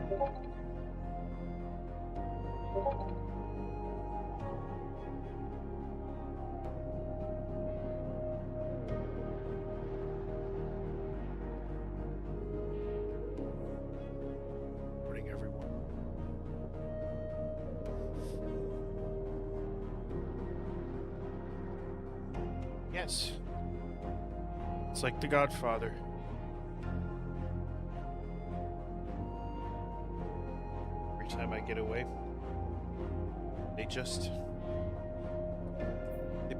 Morning, everyone. Yes. It's like The Godfather. Every time I get away, they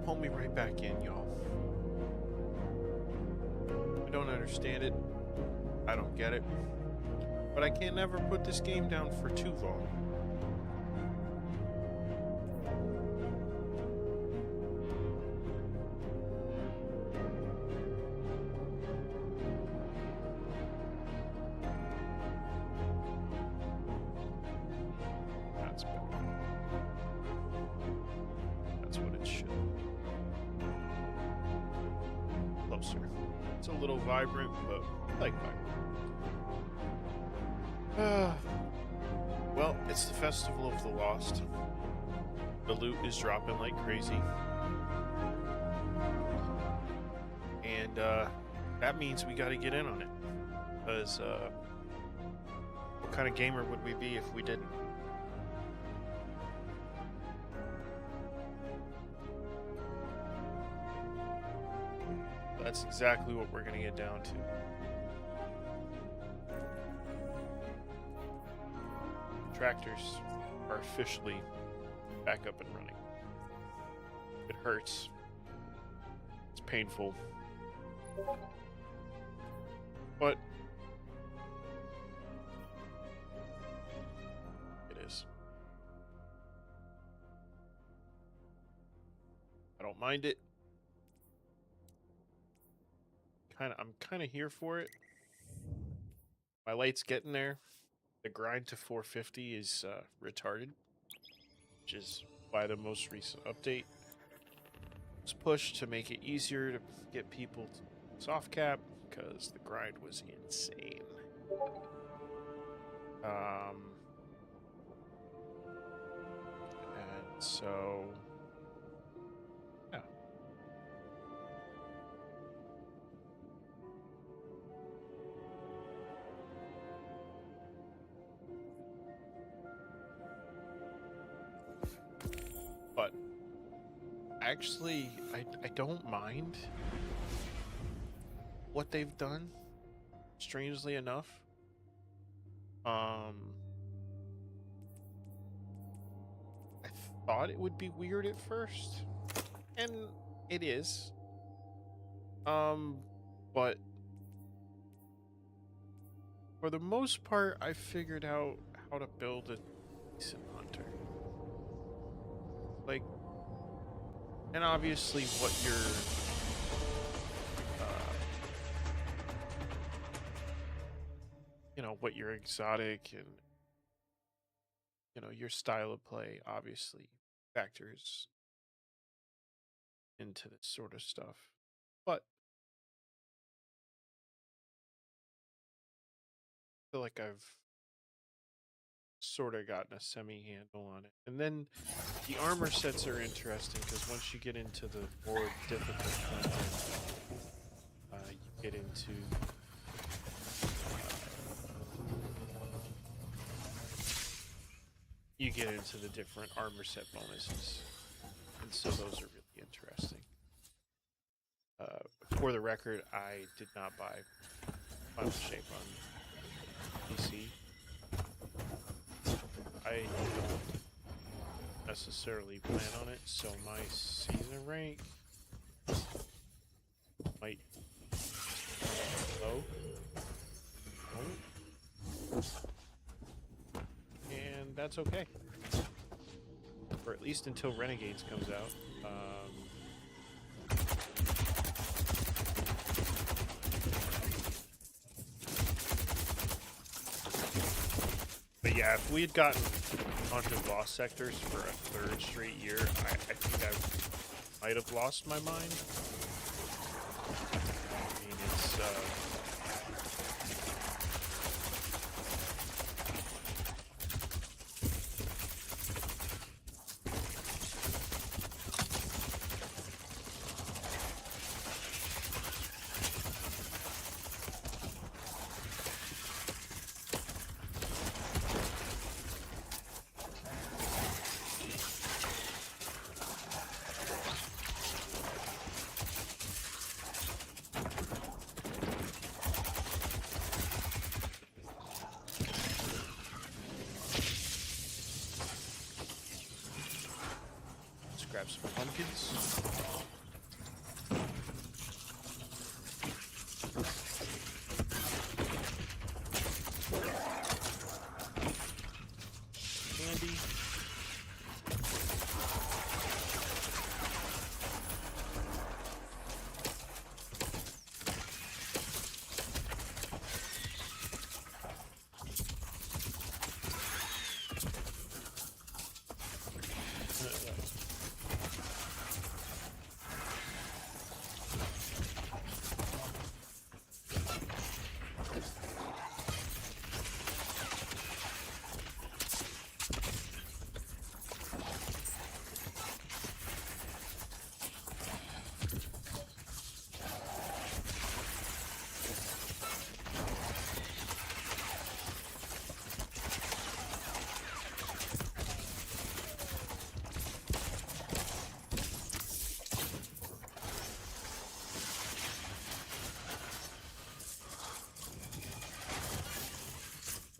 pull me right back in, y'all. I don't understand it. I don't get it. But I can never put this game down for too long. That's better. That's what it should be. Closer. It's a little vibrant, but I like vibrant. Well, it's the Festival of the Lost. The loot is dropping like crazy. And that means we gotta get in on it. Because what kind of gamer would we be if we didn't? That's exactly what we're gonna get down to. Tractors are officially back up and running. It hurts. It's painful. But it is. I don't mind it. I'm kind of here for it. My light's getting there. The grind to 450 is retarded, which is why the most recent update was pushed to make it easier to get people to soft cap, because the grind was insane. And so, yeah. But actually, I don't mind what they've done, strangely enough. I thought it would be weird at first, and it is. But for the most part, I figured out how to build a decent hunter. Like, and obviously what your what your exotic and your style of play obviously factors into this sort of stuff. But I feel like I've sort of gotten a semi-handle on it. And then the armor sets are interesting, because once you get into the more difficult content, you get into the different armor set bonuses, and so those are really interesting. For the record, I did not buy Final Shape on PC. I don't necessarily plan on it, so my season rank might be low. And that's okay. Or at least until Renegades comes out. But yeah, if we had gotten Haunted Lost sectors for a third straight year, I think I might have lost my mind. I mean, kids. Candy.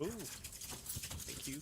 Ooh, thank you.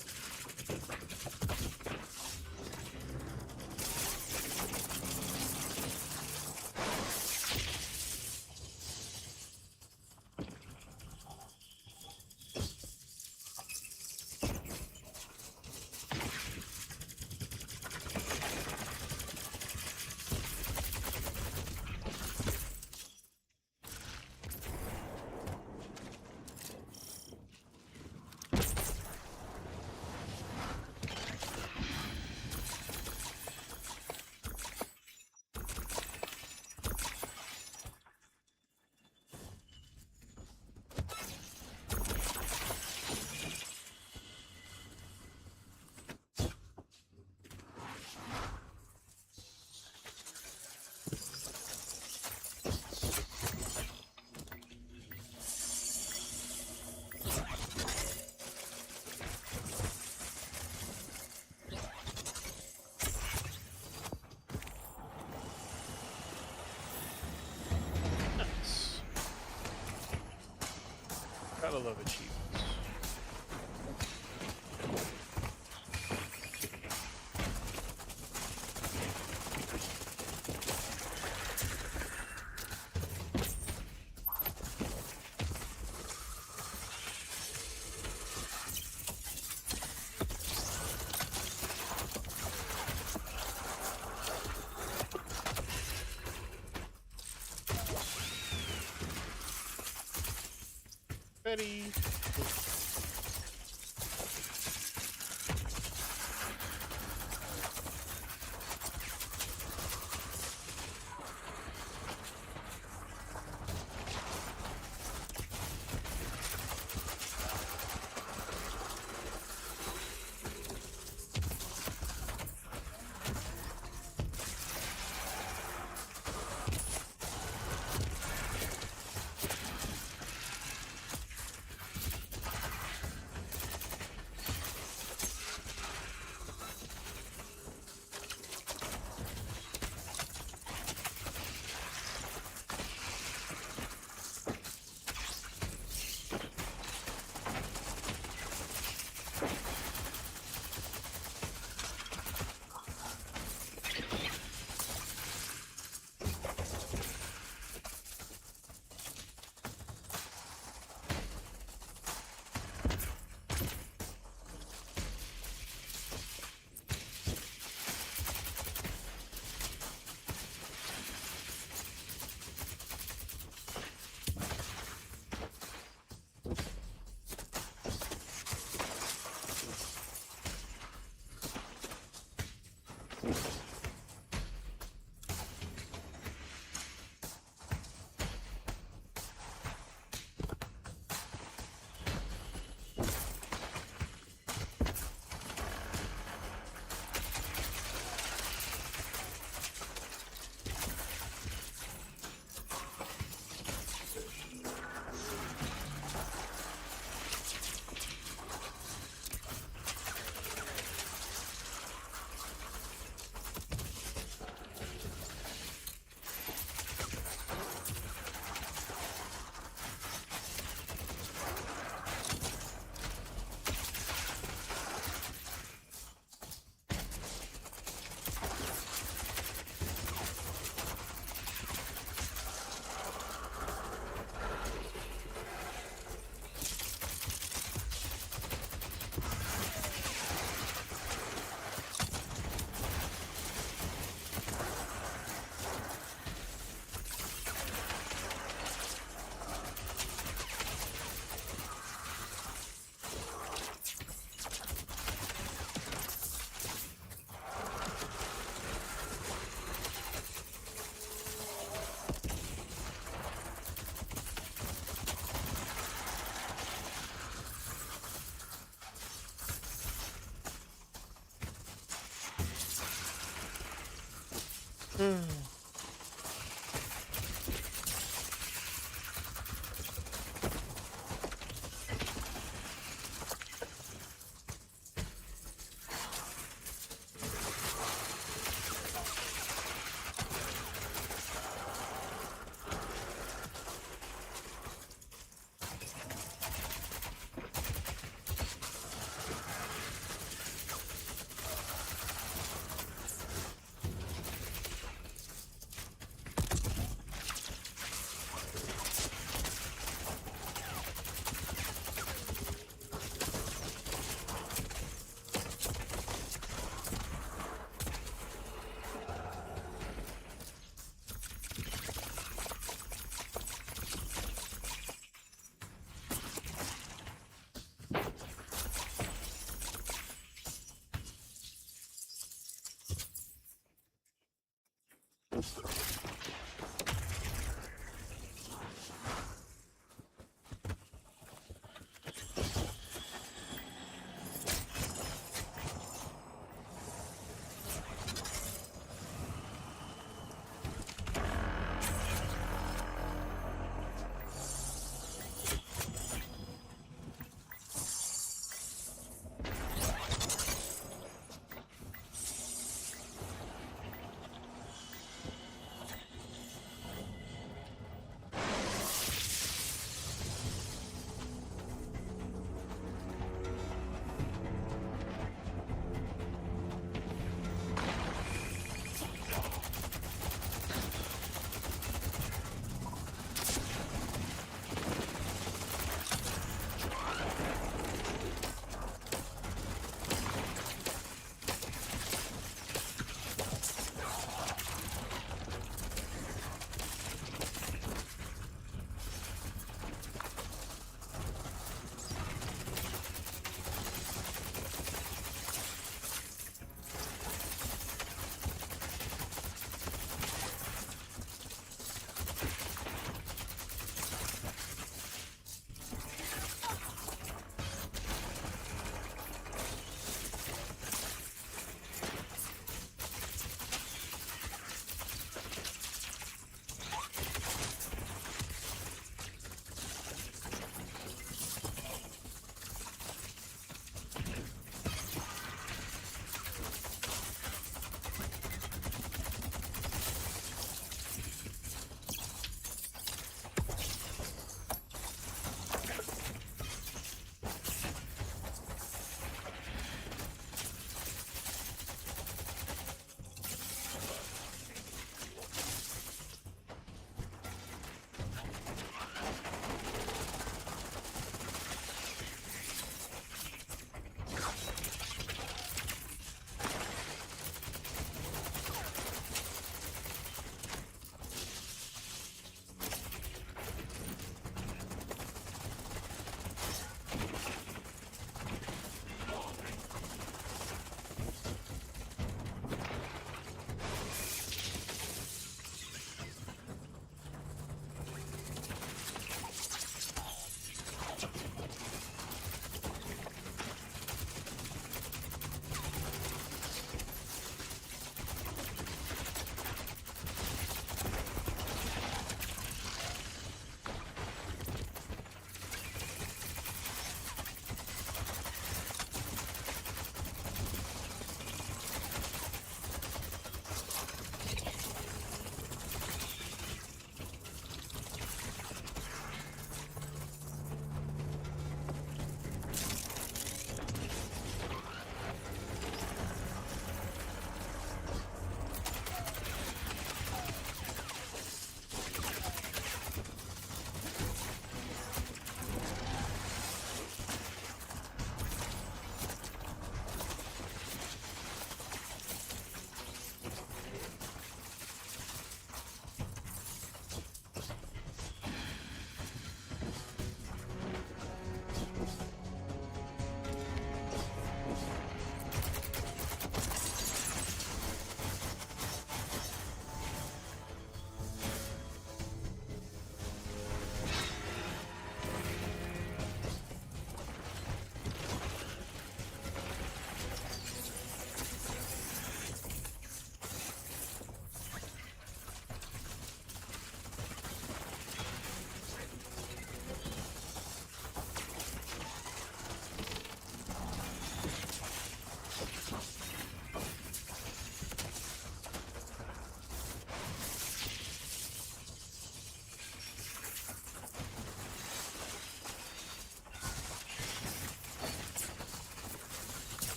Nice. Gotta love achievements. Betty.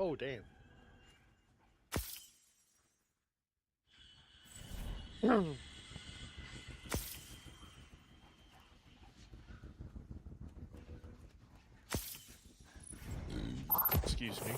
Oh, damn. Excuse me.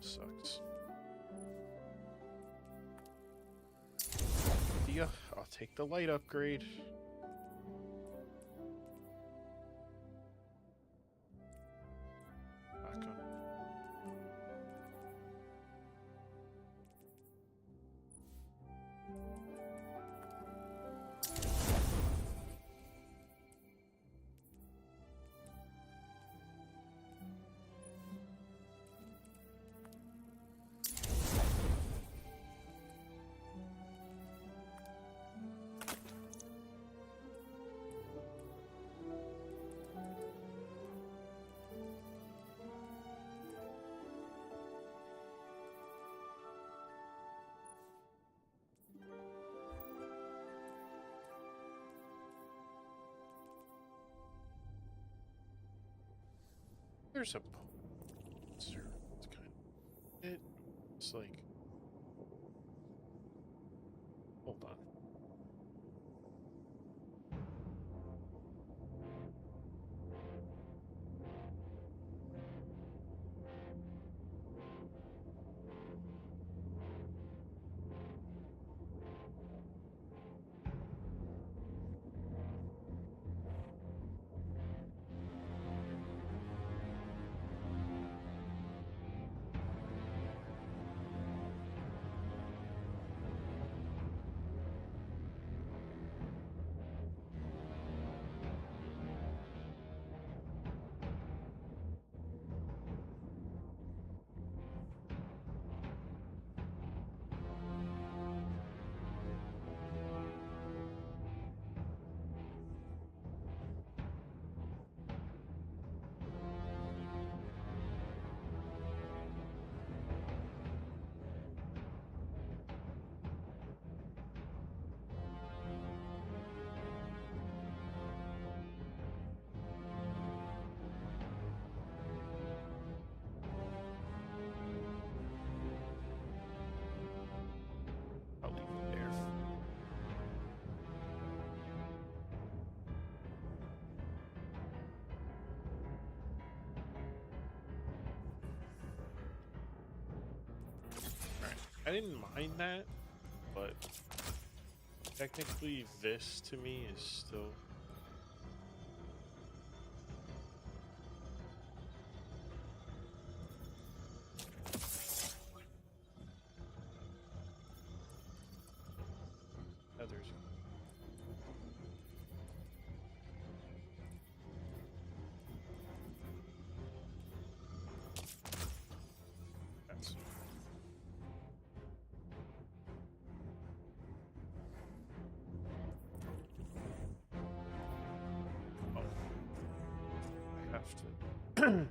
Sucks. Yeah, I'll take the light upgrade. Back on. There's a monster. It's kind of it. It's like, hold on. I'll leave it there. Alright. I didn't mind that, but technically this to me is still others. That's oh, I have to.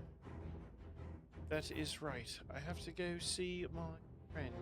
That is right. I have to go see my friend.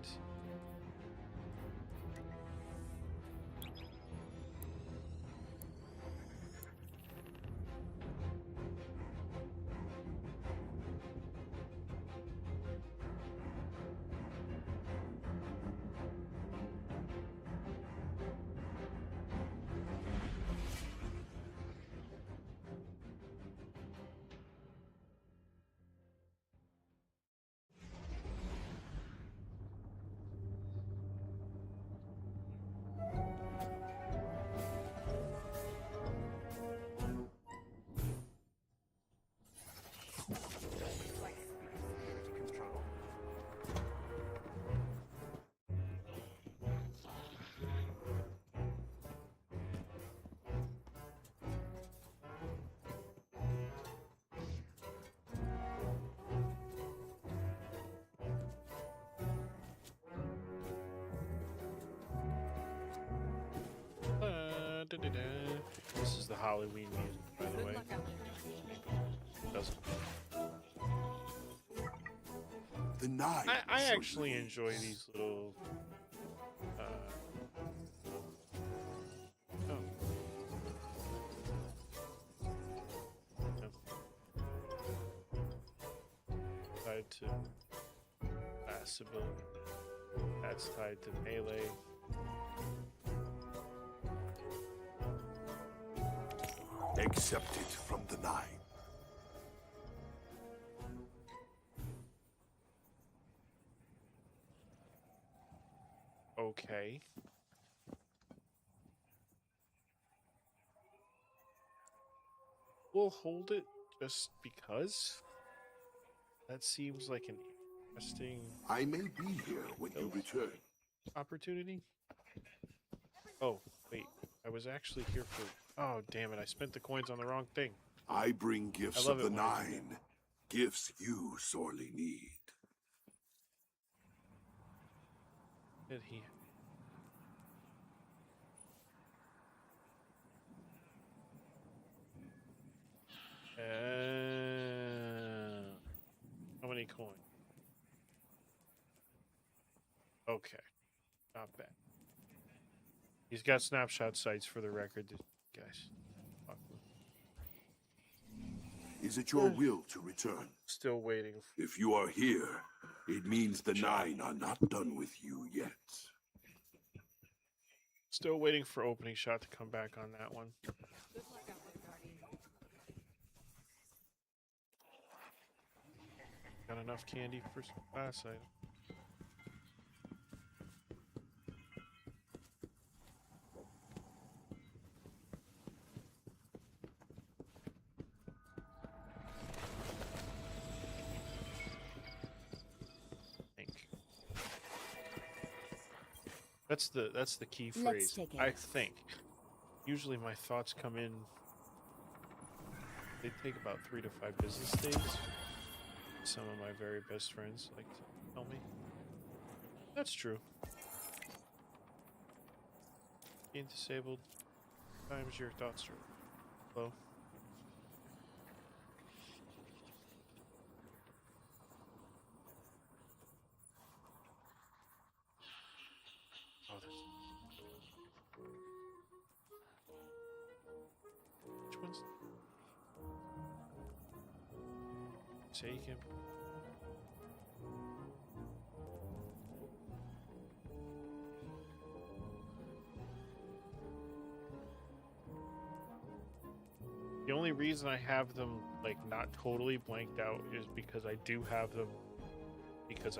Halloween music, by the way. Doesn't. The Nine. I actually enjoy these little. Oh. Tied to passable. That's tied to melee. Accept it from the Nine. Okay. We'll hold it just because. That seems like an interesting I may be here when you return. opportunity. Oh, wait. I was actually here for... Oh, damn it. I spent the coins on the wrong thing. I bring gifts love of the it when I do Nine. Gifts you sorely need. Did he... How many coins? Okay. Not bad. He's got snapshot sites for the record, guys. Fuck me. Is it your will to return? Still waiting. If you are here, it means the Nine are not done with you yet. Still waiting for opening shot to come back on that one. Good luck out there, Guardian. Got enough candy for some class item. That's the key phrase. I think. Usually my thoughts come in. They take about 3 to 5 business days. Some of my very best friends like to tell me. That's true. Being disabled, sometimes your thoughts are low. Oh, which one's... Taken. The only reason I have them like not totally blanked out is because I do have them because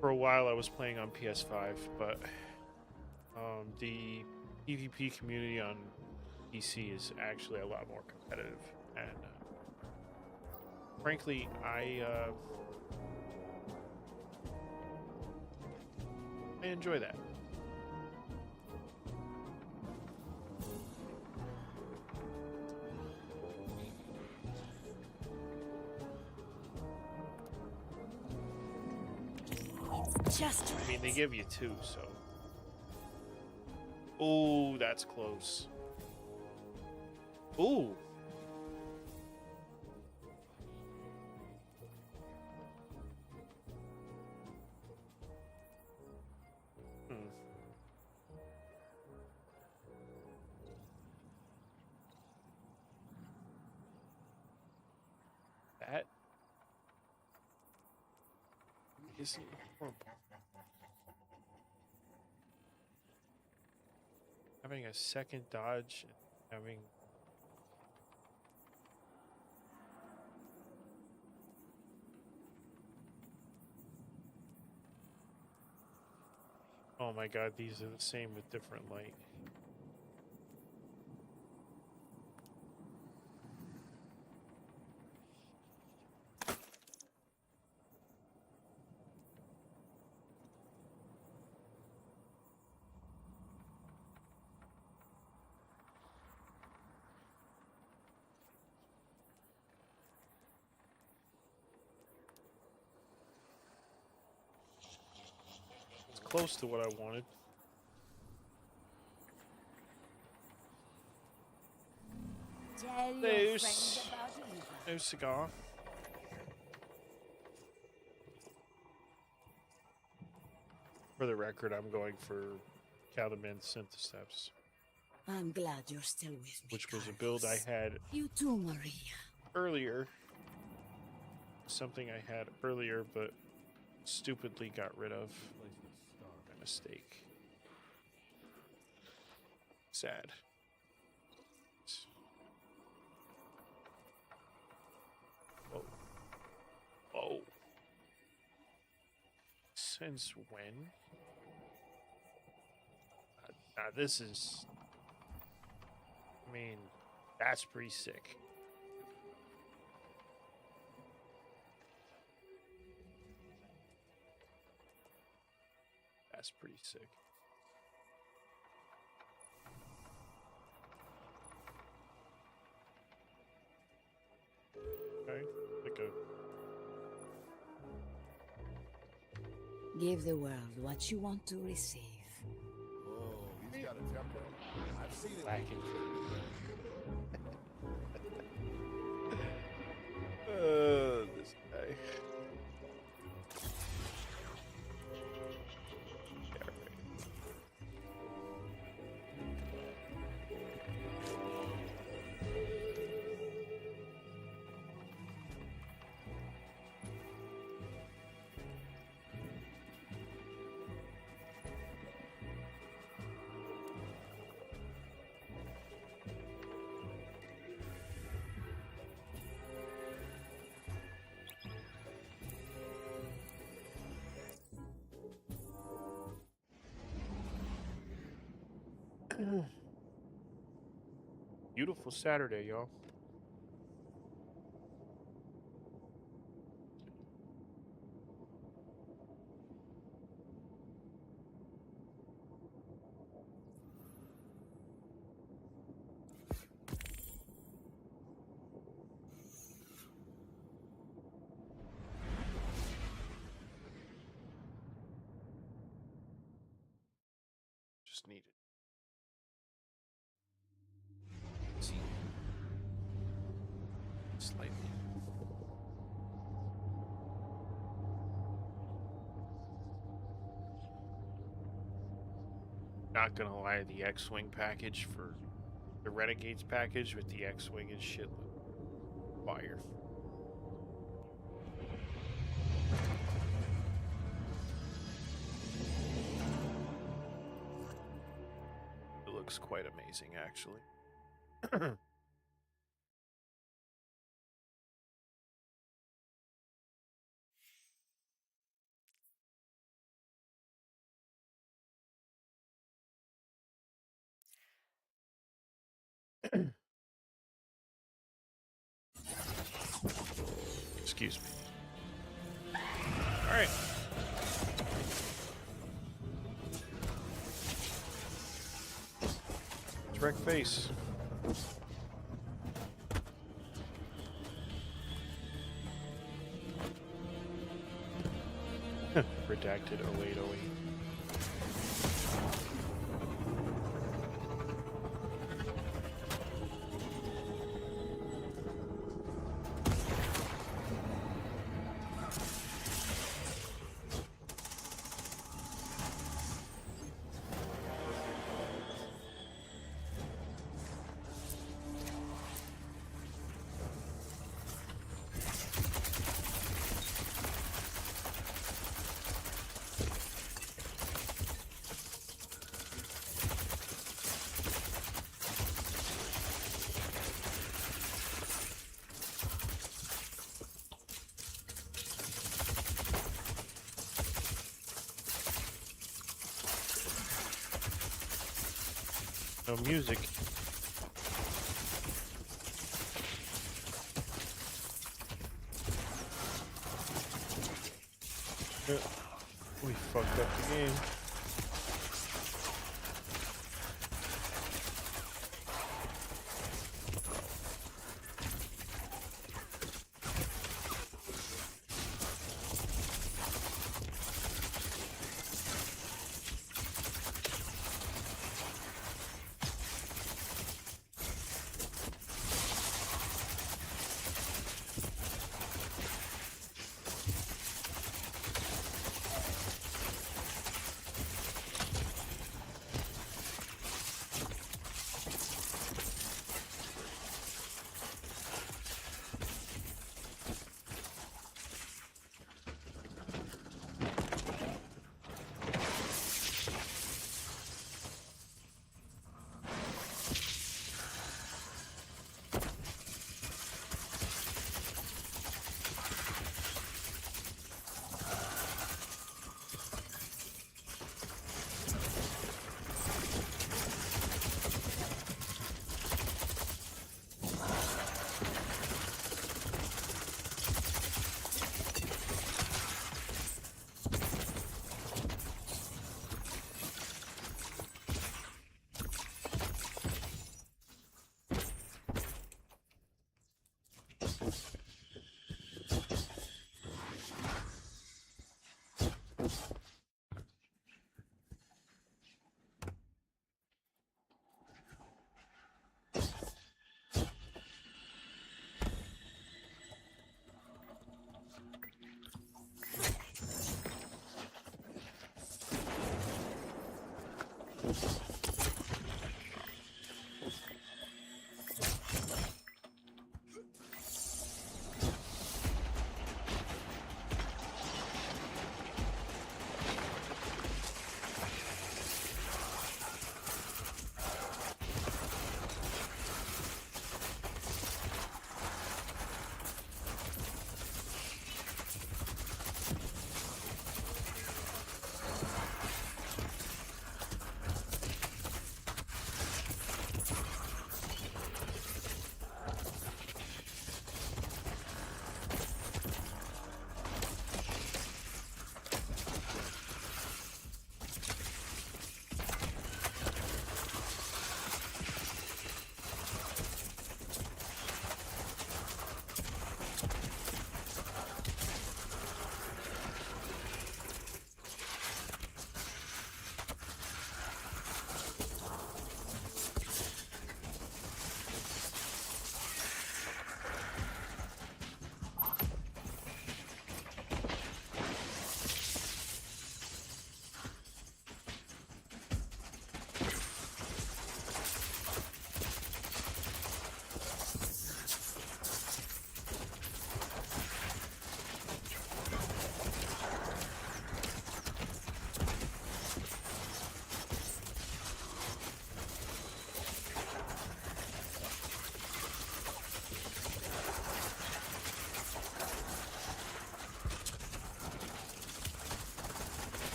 for a while I was playing on PS5, but the PvP community on PC is actually a lot more competitive, and frankly, I enjoy that. Just I mean, they give you 2, so. Oh, that's close. Ooh. That isn't horrible. Having a second dodge and having oh my god, these are the same with different light. Close to what I wanted. tell your Loose. friends about Eva. No cigar. For the record, I'm going for Caliban Synthesteps, I'm glad you're still with me, which was a build I Carlos. had You too, Maria. earlier. Something I had earlier, but stupidly got rid of. By mistake. Sad. Whoa. Whoa. Since when? Now this is... I mean, that's pretty sick. That's pretty sick. Okay, like a... Give the world what you want to receive. Oh, he's got a temper. I've seen it. lacking. This guy. Yeah, right. Beautiful Saturday, y'all. Just need it. See. Slightly. Not gonna lie, the X-Wing package for the Renegades package with the X-Wing and shit fire. It looks quite amazing, actually. Excuse me. All right. Direct face. Redacted 0808. No music. We fucked up the game.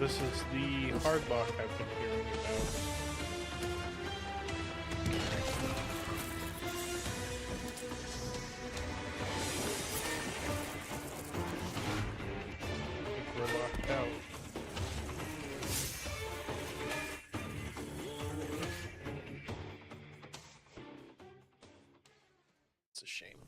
this is the hard lock I've been hearing about. I think we're locked out. It's a shame.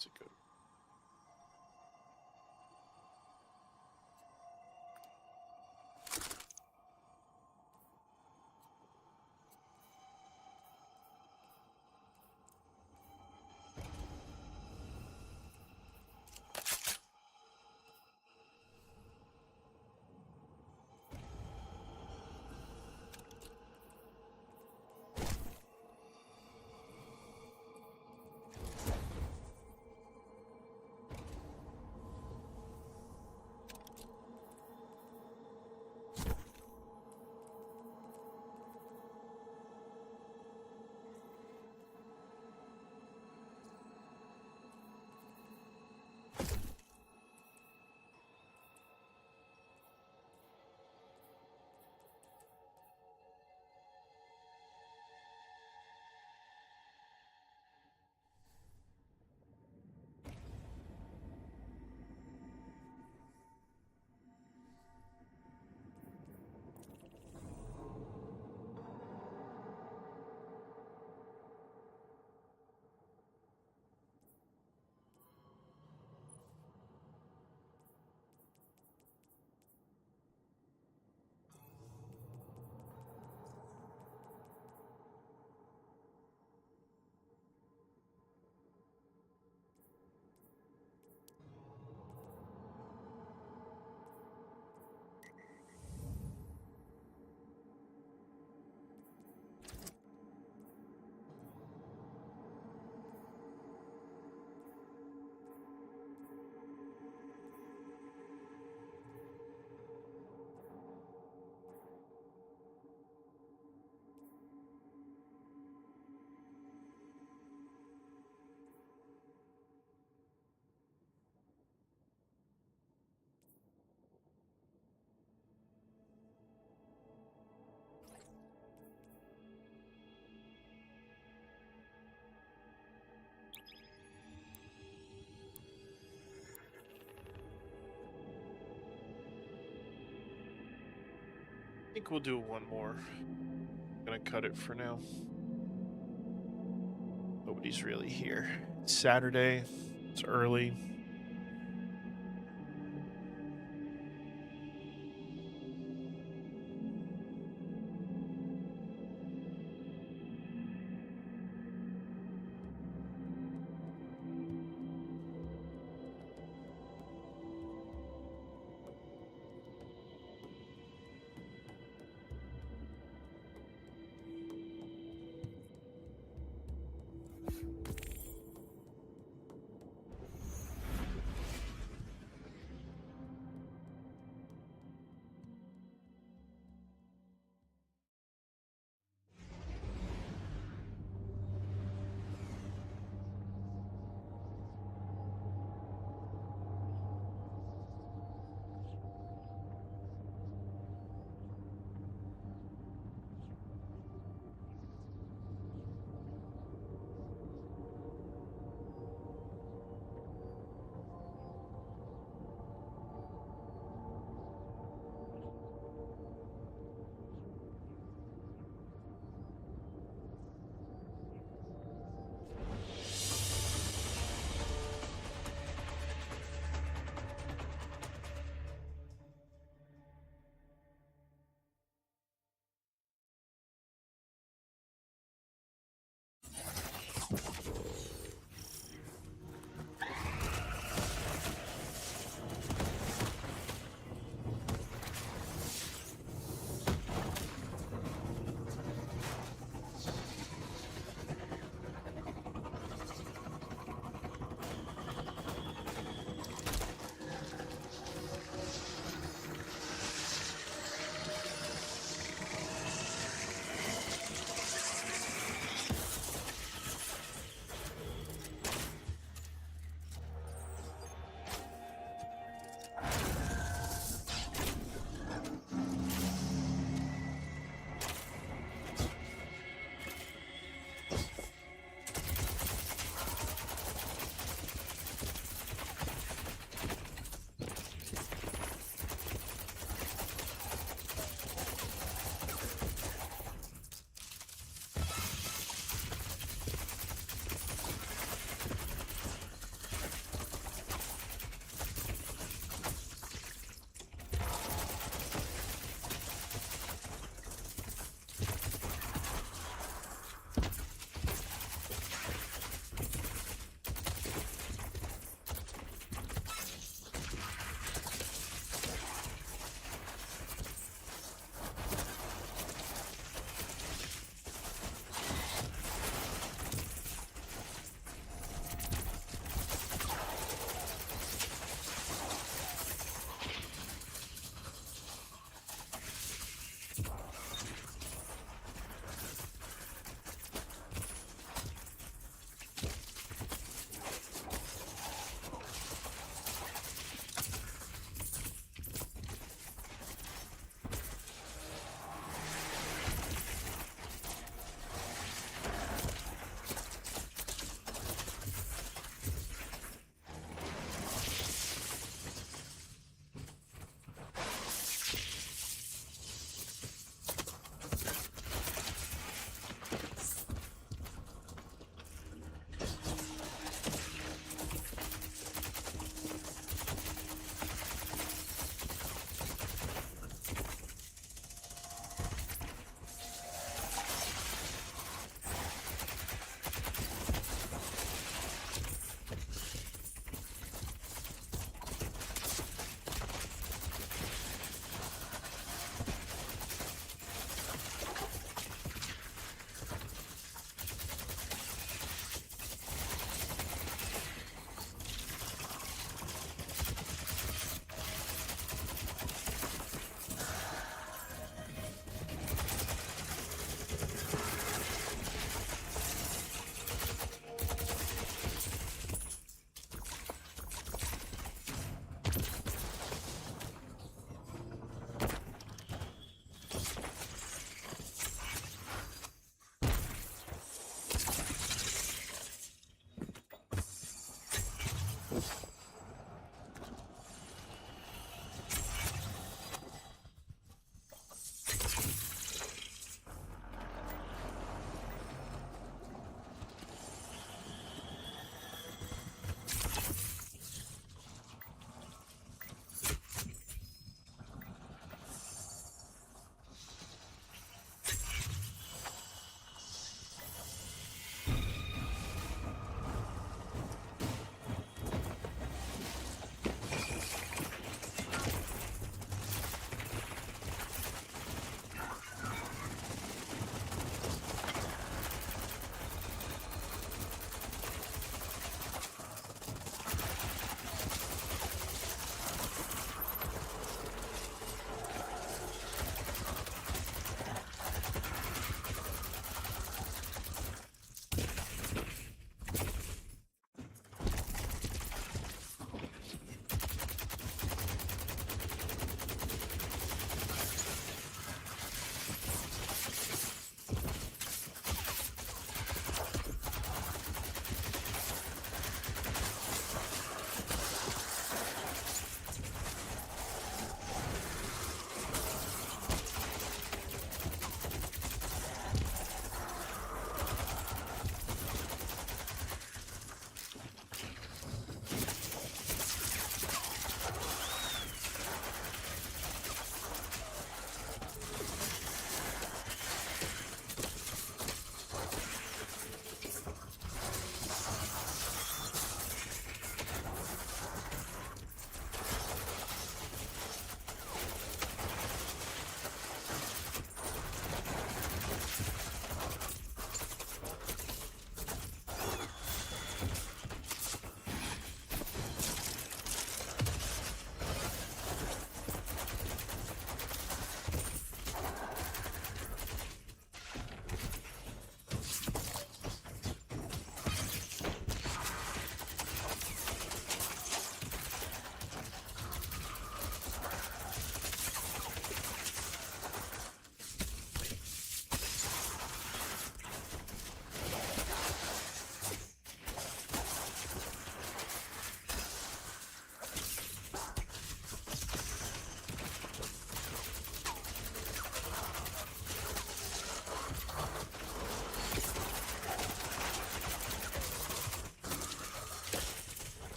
It's a good. I think we'll do one more. Gonna cut it for now. Nobody's really here. It's Saturday. It's early.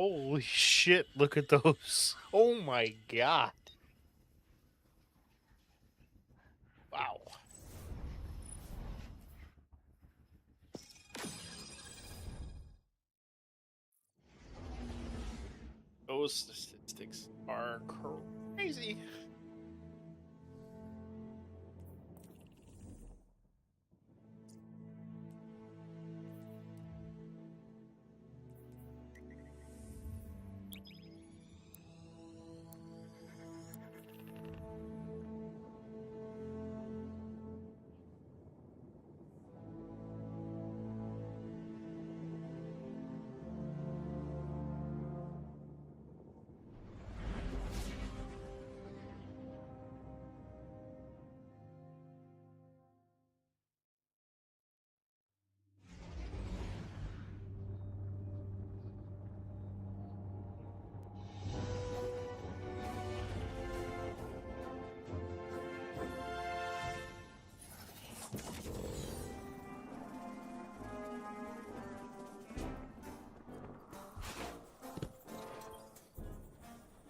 Holy shit, look at those. Oh my god. Wow. Those statistics are crazy.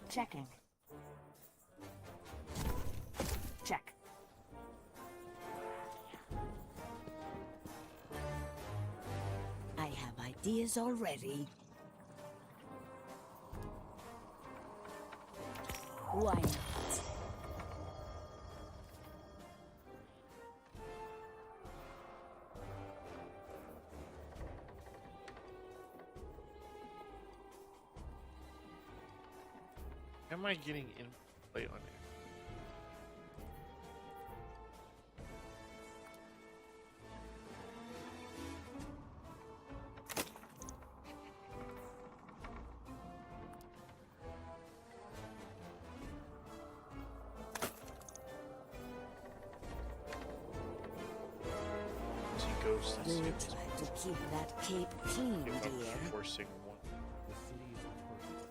Checking. Check. I have ideas already. Why not? Am I getting in play on it? Ghost Do is try to keep that cape clean, dear. forcing one. The city is important.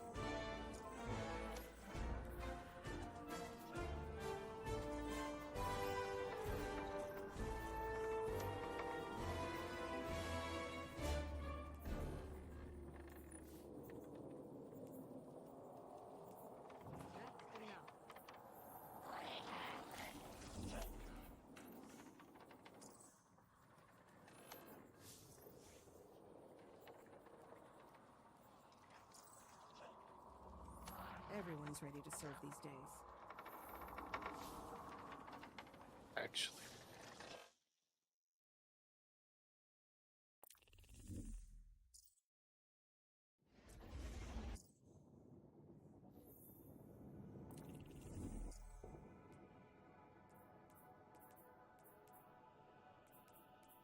Everyone's ready to serve these days. Actually.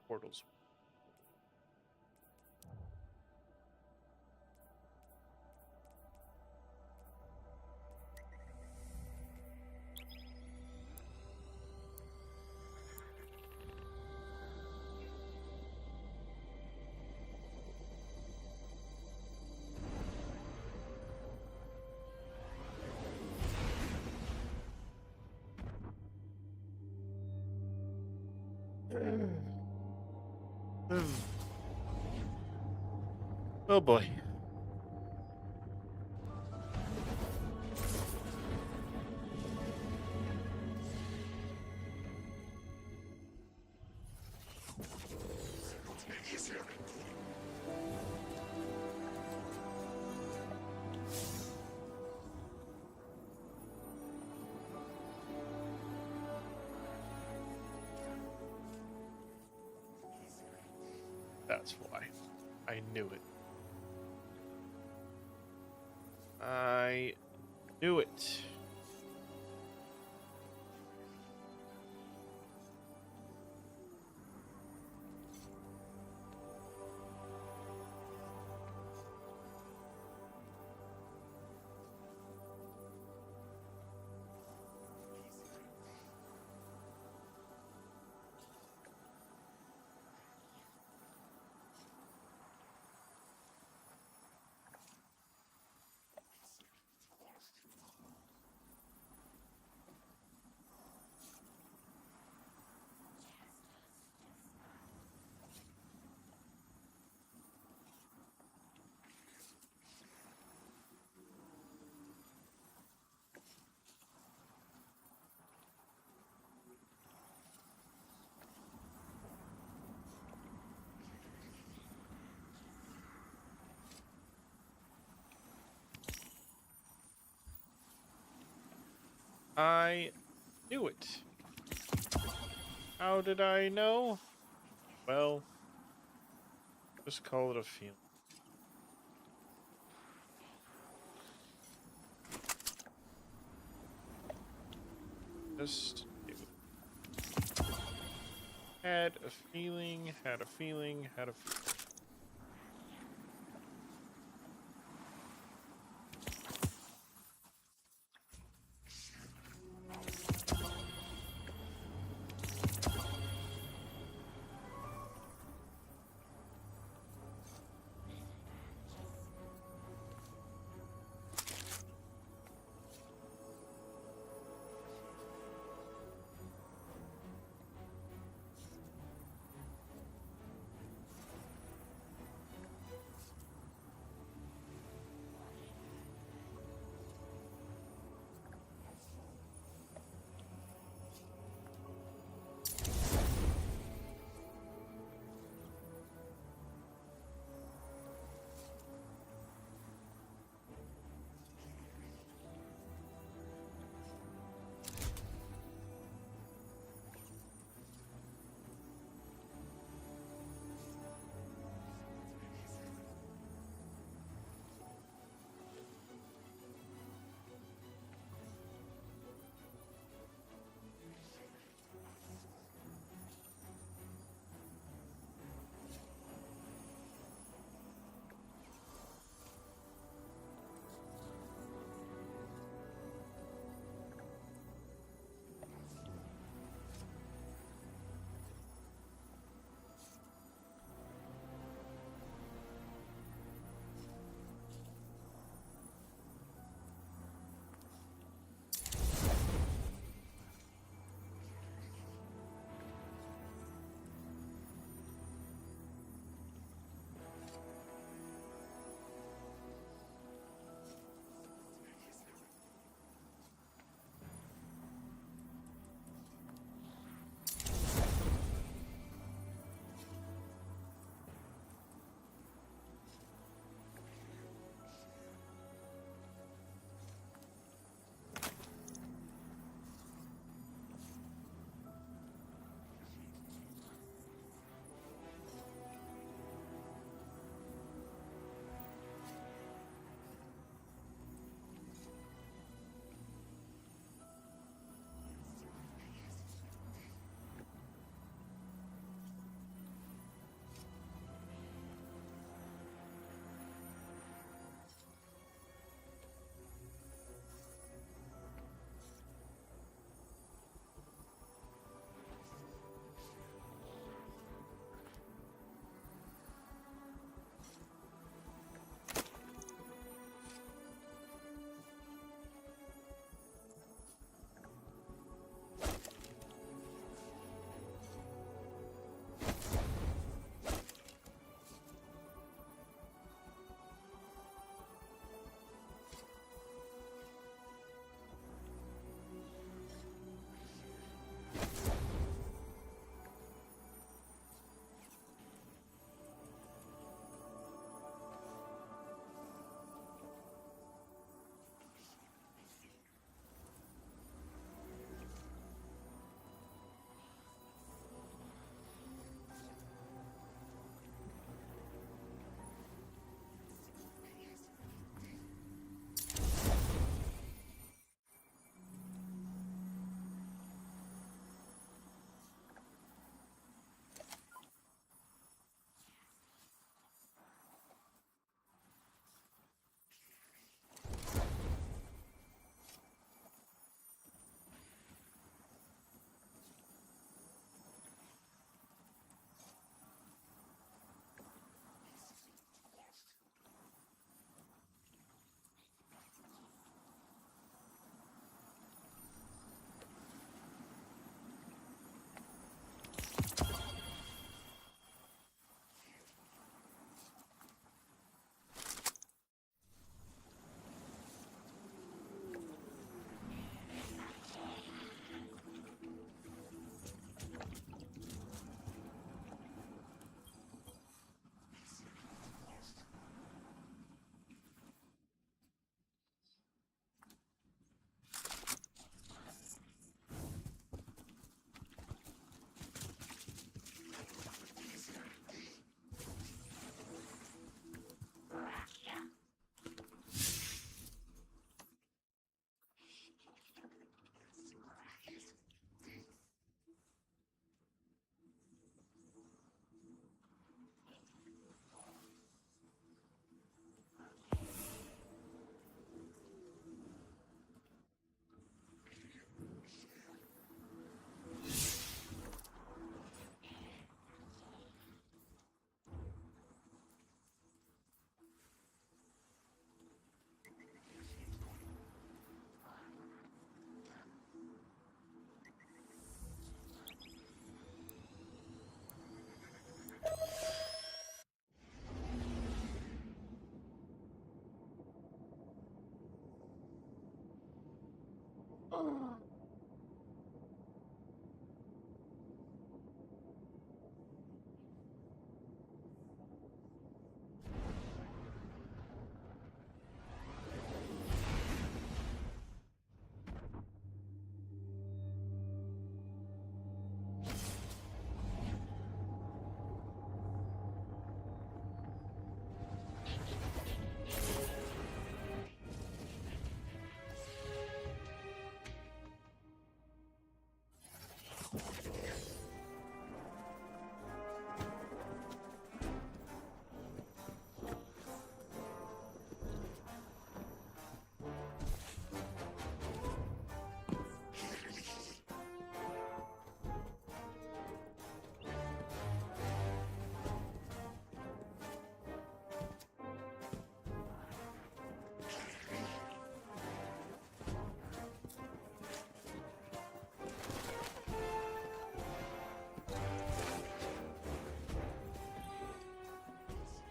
Portals. Oh boy. That's why. I knew it. I knew it. I knew it. How did I know? Well, just call it a feeling. Just had a feeling, had a feeling, had a feeling.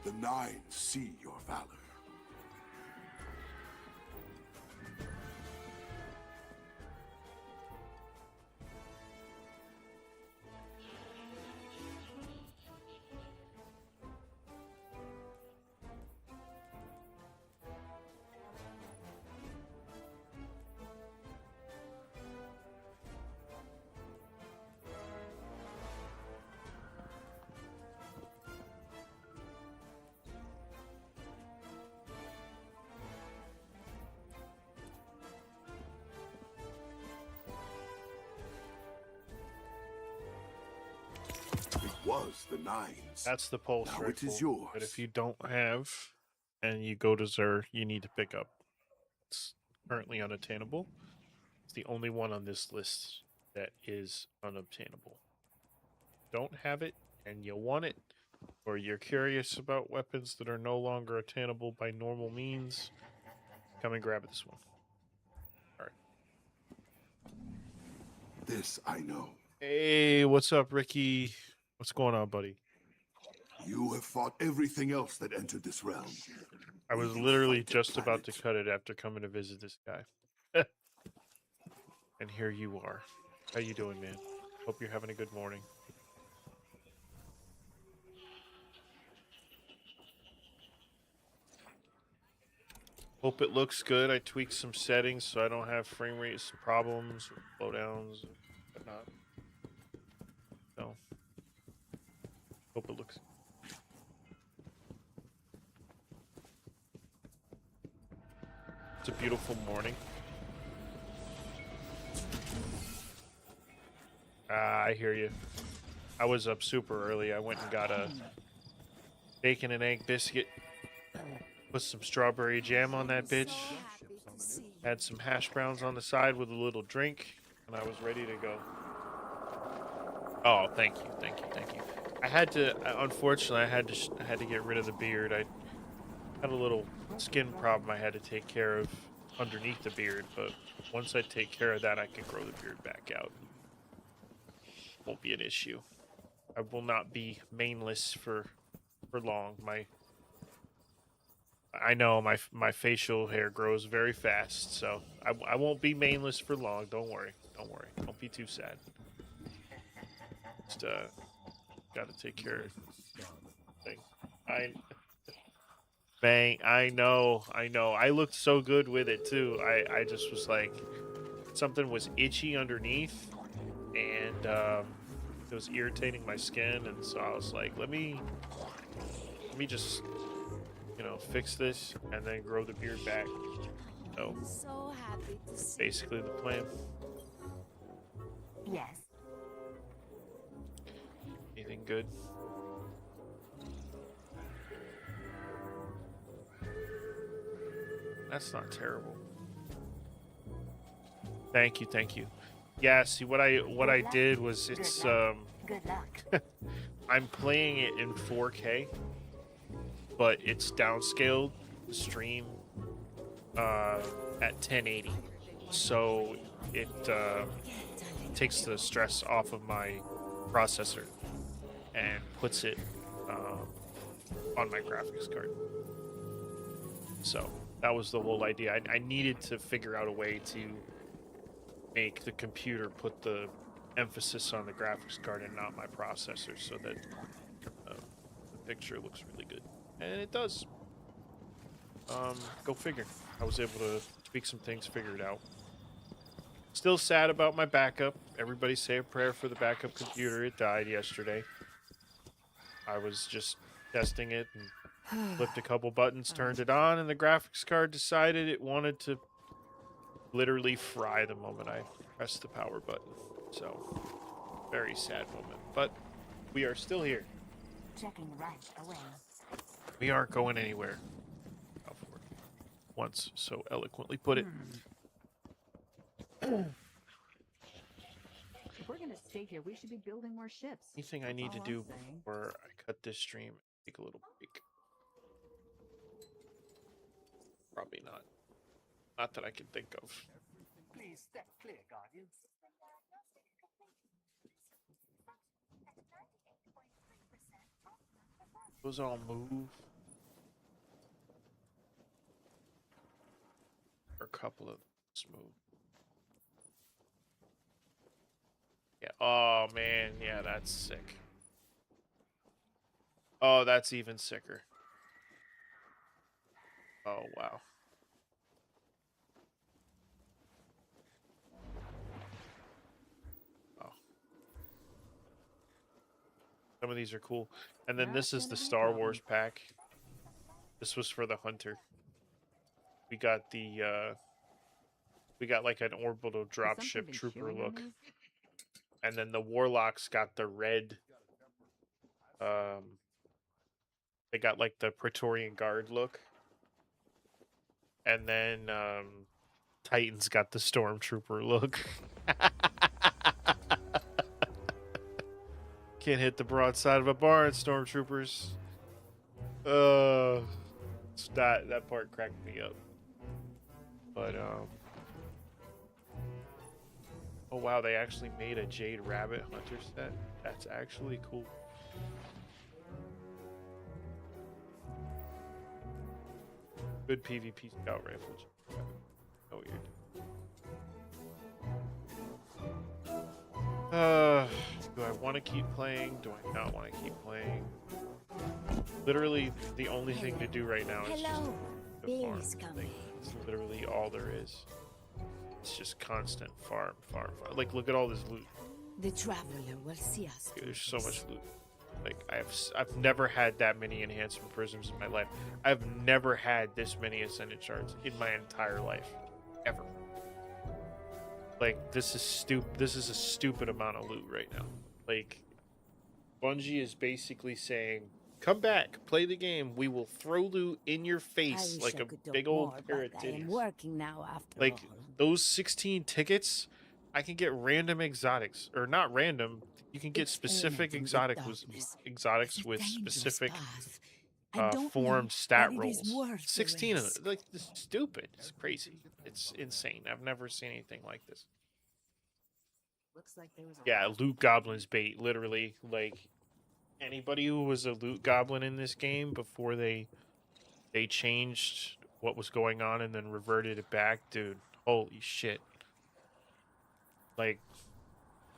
The Nine see your valor. It was the Nine's. That's the pulse Now it rifle is yours. that if you don't have and you go to Zur, you need to pick up. It's currently unattainable. It's the only one on this list that is unobtainable. Don't have it and you want it, or you're curious about weapons that are no longer attainable by normal means, come and grab this one. Alright. This I know. Hey, what's up, Ricky? What's going on, buddy? You have fought everything else that entered this realm. I was Will you literally fight the just about to planet? cut it after coming to visit this guy. And here you are. How you doing, man? Hope you're having a good morning. Hope it looks good. I tweaked some settings so I don't have frame rate problems or slowdowns and whatnot. So, hope it looks. It's a beautiful morning. I hear you. I was up super early. I went and got a bacon and egg biscuit. Put some strawberry jam on that bitch. Had some hash browns on the side with a little drink, and I was ready to go. Oh, thank you, thank you, thank you. I had to, unfortunately, I had to get rid of the beard. I had a little skin problem I had to take care of underneath the beard, but once I take care of that, I can grow the beard back out. Won't be an issue. I will not be maneless for long. I know my facial hair grows very fast, so I won't be maneless for long. Don't worry. Don't worry. Don't be too sad. Just got to take care of things. Bang! I know. I looked so good with it too. I just was like, something was itchy underneath, and it was irritating my skin, and so I was like, let me just, you know, fix this and then grow the beard back. So So happy to see basically the plan. Yes. Anything good? That's not terrible. Thank you, thank you. Yeah, see what I did was it's Good luck. I'm playing it in 4K, but it's downscaled the stream at 1080, so it takes the stress off of my processor and puts it on my graphics card. So that was the whole idea. I needed to figure out a way to make the computer put the emphasis on the graphics card and not my processor, so that the picture looks really good, and it does. Go figure. I was able to tweak some things, figure it out. Still sad about my backup. Everybody say a prayer for the backup computer. It died yesterday. I was just testing it and flipped a couple buttons, turned it on, and the graphics card decided it wanted to literally fry the moment I pressed the power button. So, very sad moment. But we are still here. Checking right away. We aren't going anywhere. Once so eloquently put it. If we're gonna stay here, we should be building more ships. Anything I need to all do I'm saying. before I cut this stream? Take a little break. Probably not. Not that I can think of. Please step clear, Guardians. Those all move. Or a couple of them move. Yeah. Oh man, yeah, that's sick. Oh, that's even sicker. Oh wow. Oh. Some of these are cool. And then this is the Star Wars pack. This was for the Hunter. We got the we got like an orbital dropship trooper look. And then the Warlocks got the red they got like the Praetorian Guard look. And then Titans got the Stormtrooper look. Can't hit the broadside of a barn, Stormtroopers. That part cracked me up. But oh wow, they actually made a Jade Rabbit Hunter set. That's actually cool. Good PvP scout rifle. Oh, you're do I want to keep playing? Do I not want to keep playing? Literally, the only thing to do right now is just Hello. to Bear farm. is coming. Like, it's literally all there is. It's just constant farm. Like, look at all this loot. The traveler will see us. Dude, there's so much loot. Like, I've never had that many enhancement prisms in my life. I've never had this many ascendant shards in my entire life, ever. Like, this is stupid. This is a stupid amount of loot right now. Like, Bungie is basically saying, "Come back, play the game. We will throw loot in your face like a big old pair of I am titties." working now after Like, all. those 16 tickets, I can get random exotics, or not random. You can get It's specific evident in the exotics darkness. with It's a dangerous specific path. I don't formed know, stat but it is rolls. worth the 16 of risk. them. Like, this is stupid. It's crazy. It's insane. I've never seen anything like this. Looks like there was a Yeah, loot goblins bait, literally. Like, anybody who was a loot goblin in this game before they changed what was going on and then reverted it back, dude, holy shit. Like,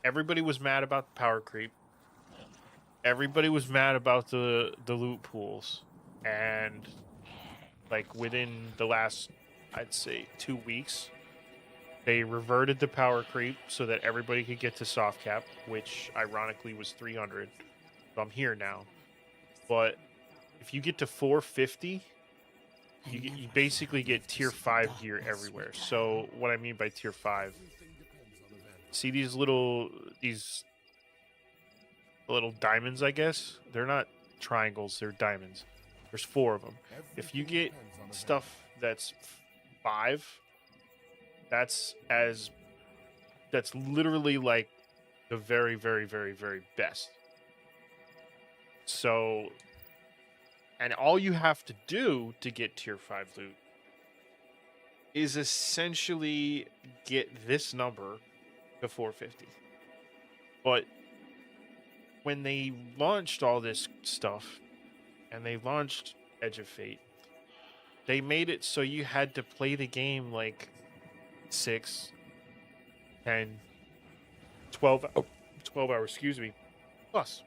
everybody was mad about the power creep. Everybody was mad about the loot pools. And, like, within the last, I'd say, 2 weeks, they reverted the power creep so that everybody could get to soft cap, which ironically was 300. So I'm here now. But if you get to 450, you basically get tier 5 gear everywhere. So what I mean by tier 5, see these little diamonds, I guess? They're not triangles, they're diamonds. There's 4 of them. If you get stuff that's 5, that's literally like the very, very, very, very best. So, and all you have to do to get tier 5 loot is essentially get this number to 450. But when they launched all this stuff and they launched Edge of Fate, they made it so you had to play the game like 6, 10, 12, 12 hours, excuse me, plus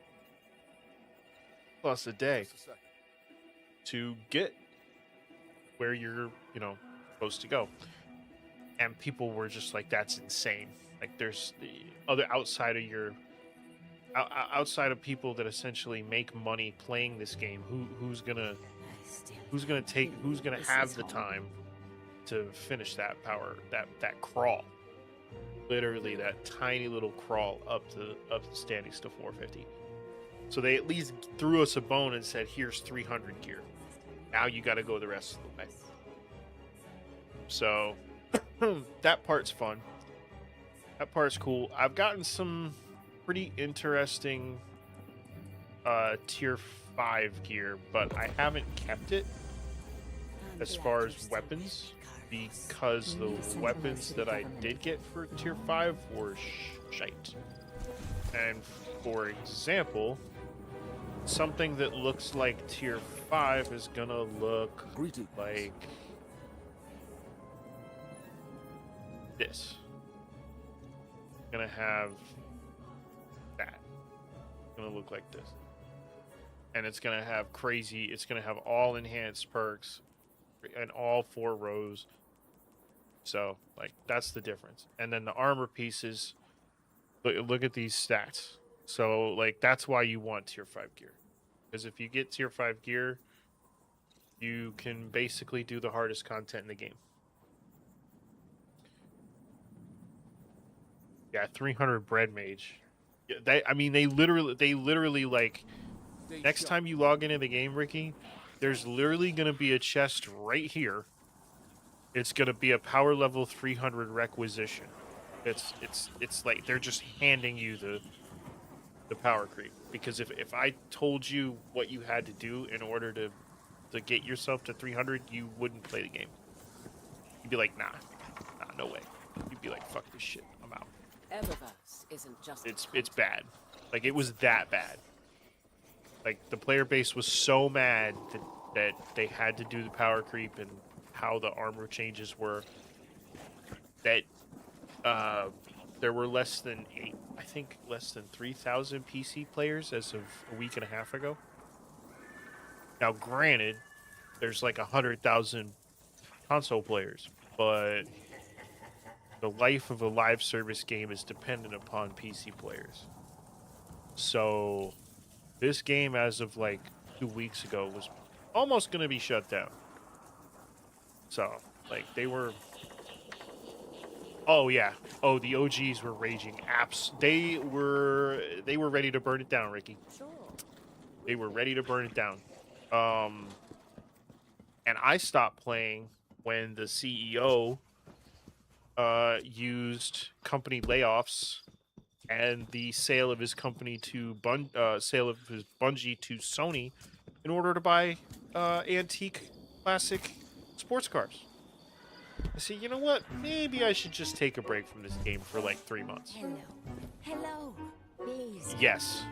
a day Just a second. to get where you're, supposed to go. And people were just like, that's insane. Like, there's the other outside of people that essentially make money playing this game. Who's gonna have the time to finish that that crawl? Literally that tiny little crawl up the standings to 450. So they at least threw us a bone and said, here's 300 gear. Now you got to go the rest of the way. So that part's fun. That part's cool. I've gotten some pretty interesting tier 5 gear, but I haven't kept it as far as weapons, because the weapons that I did get for tier 5 were shite. And for example, something that looks like tier 5 is gonna look Greetings. like this. Gonna have that. Gonna look like this. And it's gonna have it's gonna have all enhanced perks and all 4 rows. So, like, that's the difference. And then the armor pieces, look at these stats. So, like, that's why you want tier 5 gear. Because if you get tier 5 gear, you can basically do the hardest content in the game. Yeah, 300 bread mage. Yeah, they literally like, next time you log into the game, Ricky, there's literally going to be a chest right here. It's going to be a power level 300 requisition. It's like they're just handing you the power creep. Because if I told you what you had to do in order to get yourself to 300, you wouldn't play the game. You'd be like, nah, no way. You'd be like, fuck this shit, I'm out. Eververse isn't just It's bad. Like, it was that bad. Like, the player base was so mad that they had to do the power creep and how the armor changes were, that there were less than 3,000 PC players as of a week and a half ago. Now, granted, there's like 100,000 console players, but the life of a live service game is dependent upon PC players. So this game, as of like 2 weeks ago, was almost going to be shut down. So, like, they were... Oh, yeah. Oh, the OGs were raging. They were ready to burn it down, Ricky. Sure. They were ready to burn it down. And I stopped playing when the CEO used company layoffs and the sale of his company to Bungie to Sony in order to buy antique classic sports cars. I see, you know what? Maybe I should just take a break from this game for like 3 months. Hello, please. Yes.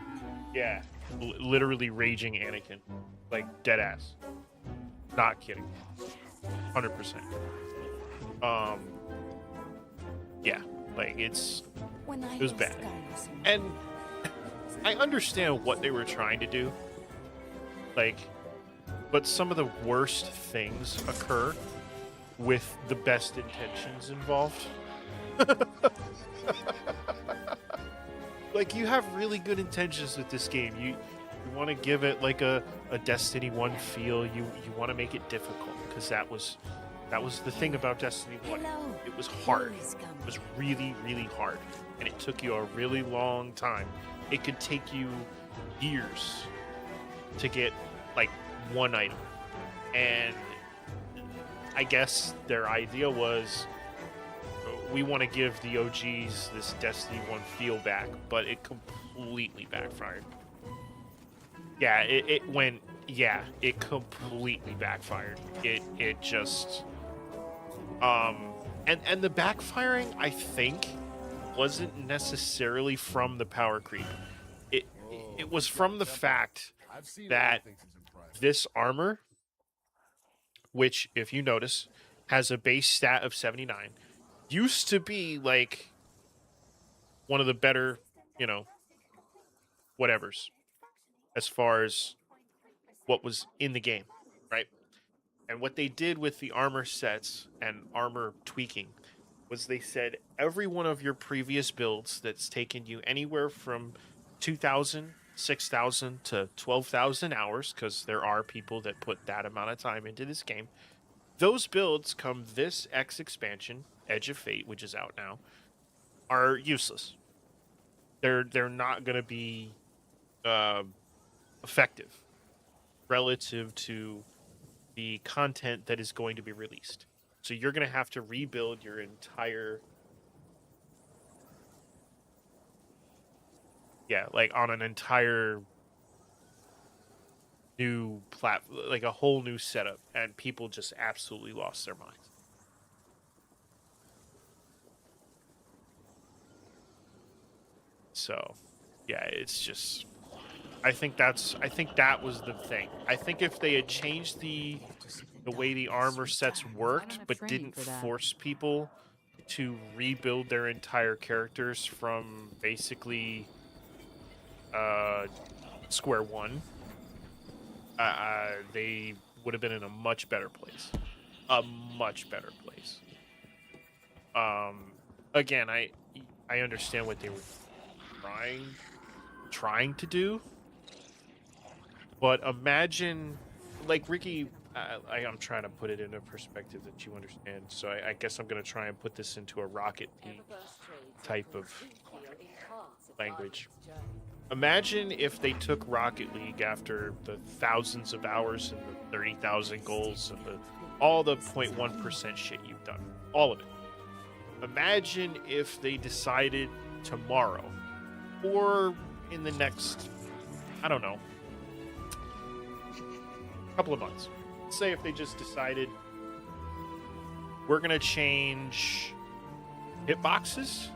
Yeah. Literally raging Anakin. Like, dead ass. Not kidding. 100%. Yeah. Like, it was bad. And I understand what they were trying to do. Like, but some of the worst things occur with the best intentions involved. Like, you have really good intentions with this game. You want to give it like a Destiny 1 feel. You want to make it difficult, because that was the thing about Destiny 1. It was hard. It was really, really hard. And it took you a really long time. It could take you years to get like one item. And I guess their idea was, we want to give the OGs this Destiny 1 feel back, but it completely backfired. Yeah, it completely backfired. It just, and the backfiring, I think, wasn't necessarily from the power creep. It was from the fact I've seen that everything since Impressed. this armor, which, if you notice, has a base stat of 79, used to be like one of the better, whatevers as far as what was in the game, right? And what they did with the armor sets and armor tweaking was they said every one of your previous builds that's taken you anywhere from 2,000, 6,000 to 12,000 hours, because there are people that put that amount of time into this game, those builds come this X expansion, Edge of Fate, which is out now, are useless. They're not going to be effective relative to the content that is going to be released. So you're going to have to rebuild your entire, like on an entire new like a whole new setup, and people just absolutely lost their minds. So, yeah, it's just, I think that was the thing. I think if they had changed the way the armor sets worked, have but training didn't for that. force people to rebuild their entire characters from basically square one, they would have been in a much better place. A much better place. Again, I understand what they were trying to do, but imagine, like Ricky, I'm trying to put it in a perspective that you understand. So I guess I'm going to try and put this into a Rocket League type of language. Imagine if they took Rocket League after the thousands of hours and the 30,000 goals and all the 0.1% shit you've done. All of it. Imagine if they decided tomorrow or in the next, I don't know, couple of months. Say if they just decided we're going to change hitboxes,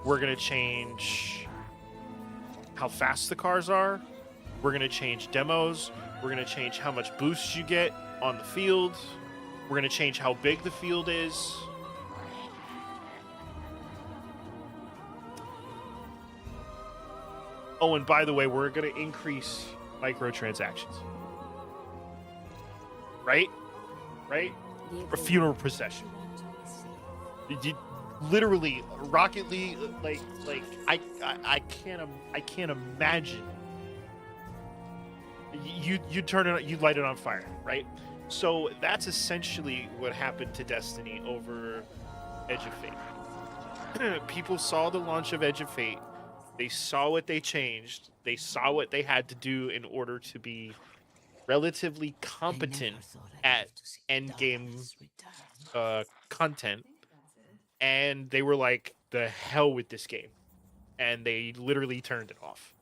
we're going to change how fast the cars are, we're going to change demos, we're going to change how much boost you get on the field, we're going to change how big the field is. Oh, and by the way, we're going to increase microtransactions. Right? Give A the funeral world procession. what you want to receive. You, literally, Rocket League, like I can't imagine. You turn it, you light it on fire, right? So that's essentially what happened to Destiny over Edge of Fate. People saw the launch of Edge of Fate. They saw what they changed. They saw what they had to do in order to be relatively competent I never thought I'd at live to see endgame darkness return. content, and they were like, the hell with this game, and they literally turned it off.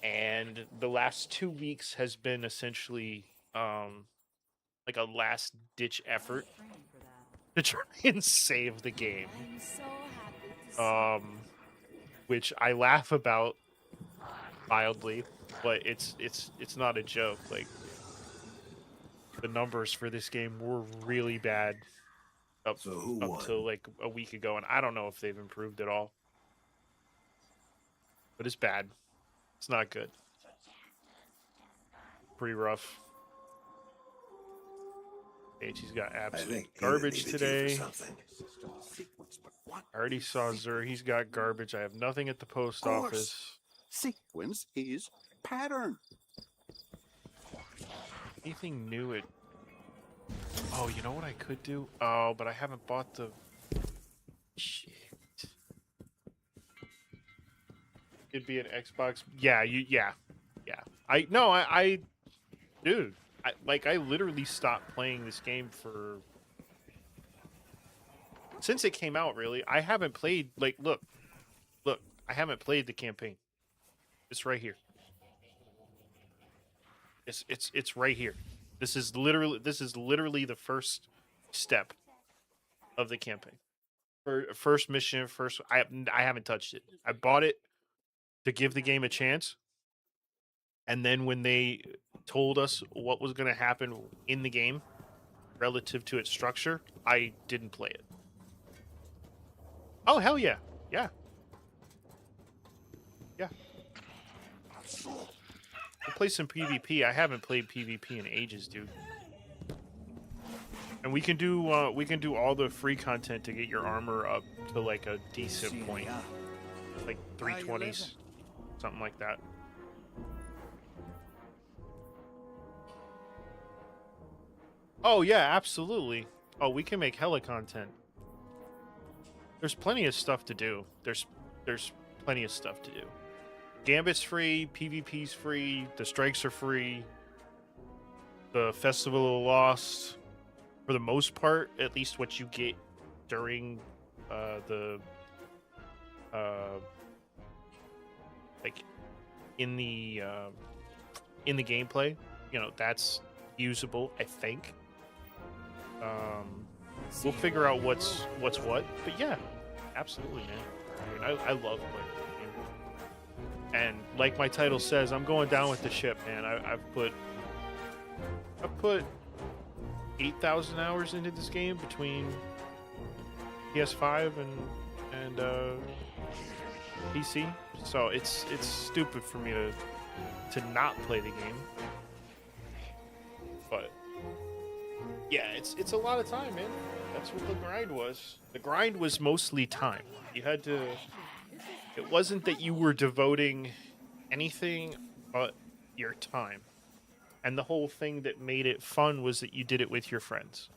And the last 2 weeks has been essentially like a last ditch effort to try and save the game, I'm so happy to see which I laugh about mildly, but it's not a joke. Like, the numbers for this game were really bad up So who won? till like a week ago, and I don't know if they've improved at all. But it's bad. It's not good. Pretty rough. She's got I absolute think garbage today. Something. Sequence, but what? I already saw Zur. He's got garbage. I have nothing at the post Course. office. Sequence is pattern. Anything new at... Oh, you know what I could do? Oh, but I haven't bought the... Shit. It'd be an Xbox... Yeah, yeah. Dude, I literally stopped playing this game for... Since it came out, really. I haven't played... Like, look. I haven't played the campaign. It's right here. It's right here. This is literally the first step of the campaign. First mission, I haven't touched it. I bought it to give the game a chance. And then when they told us what was going to happen in the game relative to its structure, I didn't play it. Oh, hell yeah. Yeah. Yeah. We'll play some PvP. I haven't played PvP in ages, dude. And we can do all the free content to get your armor up to like a decent point, like 320s, something like that. Oh yeah, absolutely. Oh, we can make hella content. There's plenty of stuff to do. There's plenty of stuff to do. Gambit's free, PvP's free, the strikes are free. The Festival of Lost, for the most part, at least what you get during like in the gameplay, you know, that's usable, I think. We'll figure out what's what, but yeah, absolutely, man. I mean, I love playing the game. And like my title says, I'm going down with the ship, man. I've put 8,000 hours into this game between PS5 and PC. So it's stupid for me to not play the game. But yeah, it's a lot of time, man. That's what the grind was. The grind was mostly time. You had to. It wasn't that you were devoting anything but your time. And the whole thing that made it fun was that you did it with your friends.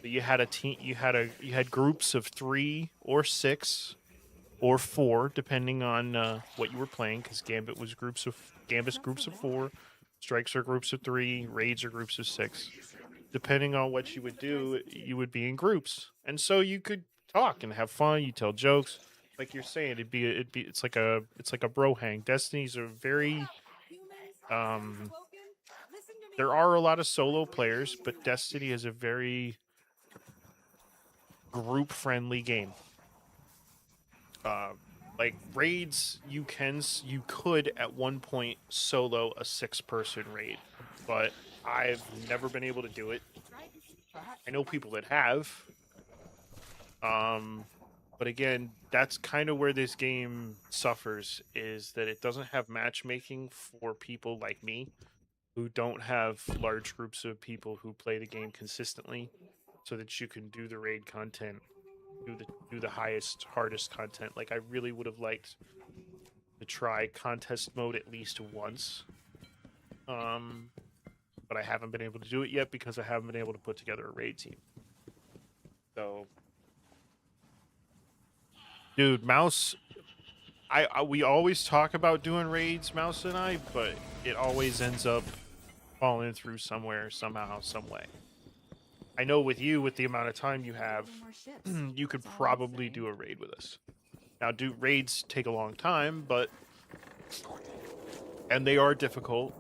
So you had a team. You had groups of 3 or 6 or 4, depending on what you were playing. Because Gambit's groups of 4, strikes are groups of 3, raids are groups of 6. Depending on what you would do, you would be in groups, and so you could talk and have fun. You tell jokes, like you're saying. It's like a bro hang. Destiny's a very there are a lot of solo players, but Destiny is a very group friendly game. Like raids, you could at one point solo a 6-person raid, but I've never been able to do it. I know people that have. But again, that's kind of where this game suffers, is that it doesn't have matchmaking for people like me who don't have large groups of people who play the game consistently, so that you can do the raid content, do the highest, hardest content. Like I really would have liked to try contest mode at least once. But I haven't been able to do it yet because I haven't been able to put together a raid team. So, dude, Mouse, we always talk about doing raids, Mouse and I, but it always ends up falling through somewhere, somehow, some way. I know with you, with the amount of time you have, you could probably do a raid with us. Now, raids take a long time, and they are difficult.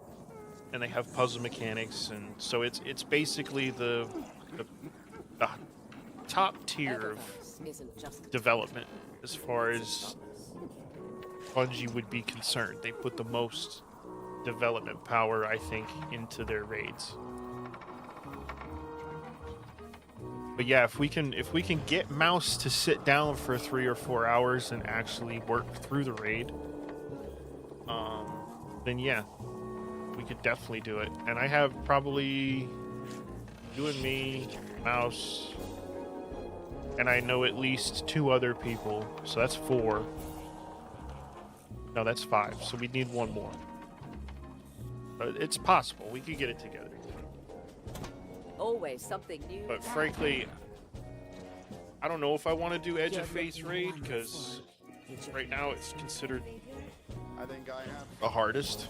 And they have puzzle mechanics, and so it's basically the top tier of development as far as Bungie would be concerned. They put the most development power, I think, into their raids. But yeah, if we can get Mouse to sit down for 3 or 4 hours and actually work through the raid, then yeah. We could definitely do it. And I have probably you and me, Mouse, and I know at least 2 other people. So that's 4. No, that's 5. So we need 1 more. But it's possible. We could get it together. Always something new. But frankly, I don't know if I want to do Edge of Face raid, because right now it's considered I think I have. the hardest.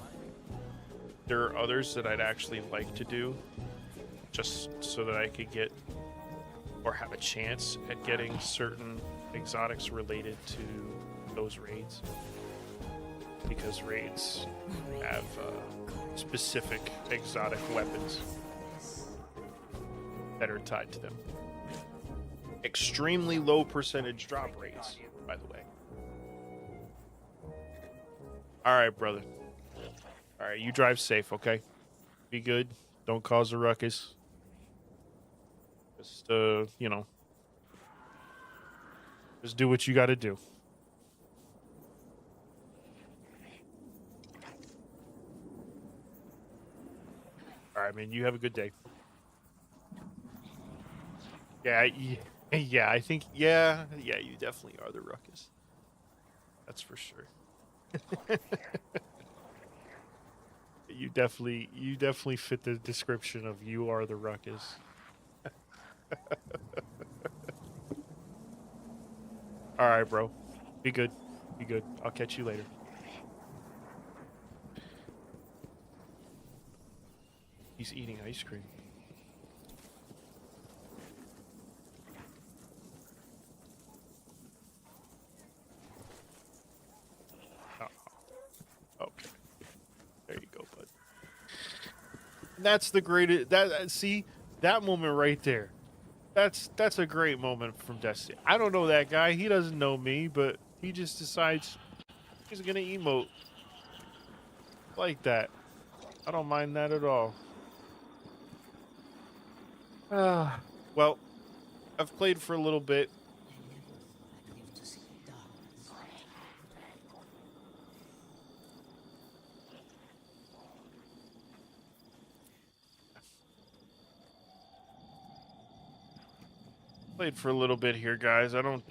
There are others that I'd actually like to do, just so that I could get, or have a chance at getting certain exotics related to those raids. Because raids have specific exotic weapons that are tied to them. Extremely low percentage drop rates, by the way. Alright, brother. Alright, you drive safe, okay? Be good. Don't cause a ruckus. Just, you know. Just do what you got to do. All right, man. You have a good day. Yeah, yeah. I think, yeah. You definitely are the ruckus. That's for sure. You definitely fit the description of you are the ruckus. All right, bro. Be good. Be good. I'll catch you later. He's eating ice cream. Oh. Okay. There you go, bud. That's the greatest. See that moment right there. That's a great moment from Destiny. I don't know that guy. He doesn't know me, but he just decides he's gonna emote like that. I don't mind that at all. Well, I've played for a little bit. Played for a little bit here, guys. I don't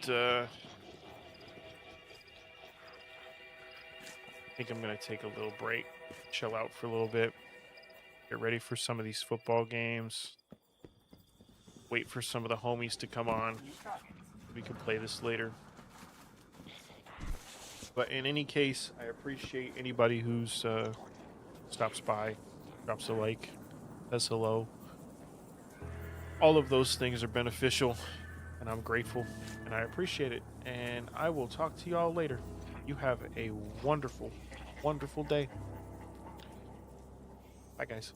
think I'm gonna take a little break, chill out for a little bit, get ready for some of these football games, wait for some of the homies to come on. We can play this later. But in any case, I appreciate anybody who's stops by, drops a like, says hello. All of those things are beneficial, and I'm grateful, and I appreciate it. And I will talk to y'all later. You have a wonderful, wonderful day. Bye, guys.